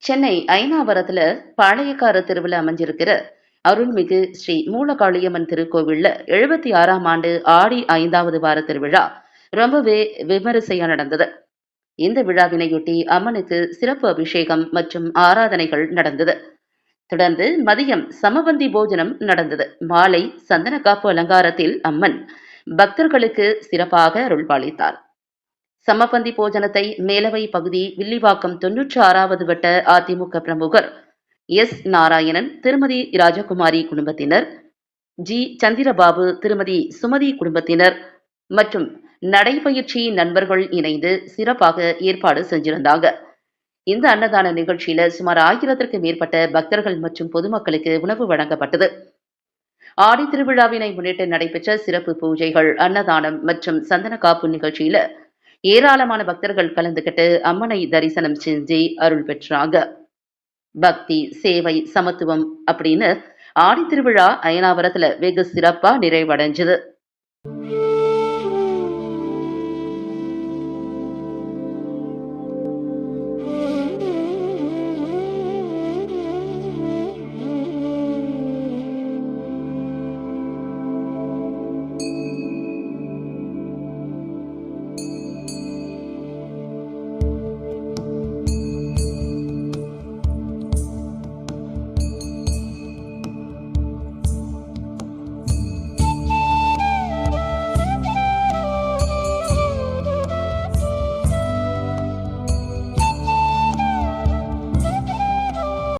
சென்னை ஐனாவரத்துல பாளையக்கார திருவிழா அமைஞ்சிருக்கிற அருள்மிகு ஸ்ரீ மூலகாளியம்மன் திருக்கோவில்ல 76ஆம் ஆண்டு ஆடி 5வது வார திருவிழா ரொம்பவே விமரிசையா நடந்தது. இந்த விழாவினையொட்டி அம்மனுக்கு சிறப்பு அபிஷேகம் மற்றும் ஆராதனைகள் நடந்தது. தொடர்ந்து மதியம் சமபந்தி போஜனம் நடந்தது. மாலை சந்தன காப்பு அலங்காரத்தில் அம்மன் பக்தர்களுக்கு சிறப்பாக அருள்பாலித்தார். சமபந்தி போஜனத்தை மேலவை பகுதி வில்லிவாக்கம் 96வது வட்ட அதிமுக பிரமுகர் எஸ் நாராயணன், திருமதி ராஜகுமாரி குடும்பத்தினர், ஜி சந்திரபாபு, திருமதி சுமதி குடும்பத்தினர் மற்றும் நடைபயிற்சி நண்பர்கள் இணைந்து சிறப்பாக ஏற்பாடு செஞ்சிருந்தாங்க. இந்த அன்னதான நிகழ்ச்சியில சுமார் 1000த்திற்கும் மேற்பட்ட பக்தர்கள் மற்றும் பொதுமக்களுக்கு உணவு வழங்கப்பட்டது. ஆடி திருவிழாவினை முன்னிட்டு நடைபெற்ற சிறப்பு பூஜைகள், அன்னதானம் மற்றும் சந்தன காப்பு நிகழ்ச்சியில ஏராளமான பக்தர்கள் கலந்துகிட்டு அம்மனை தரிசனம் செஞ்சு அருள் பெற்றாங்க. பக்தி, சேவை, சமத்துவம் அப்படின்னு ஆடி திருவிழா அயனாவரத்துல வெகு சிறப்பா நிறைவடைஞ்சது.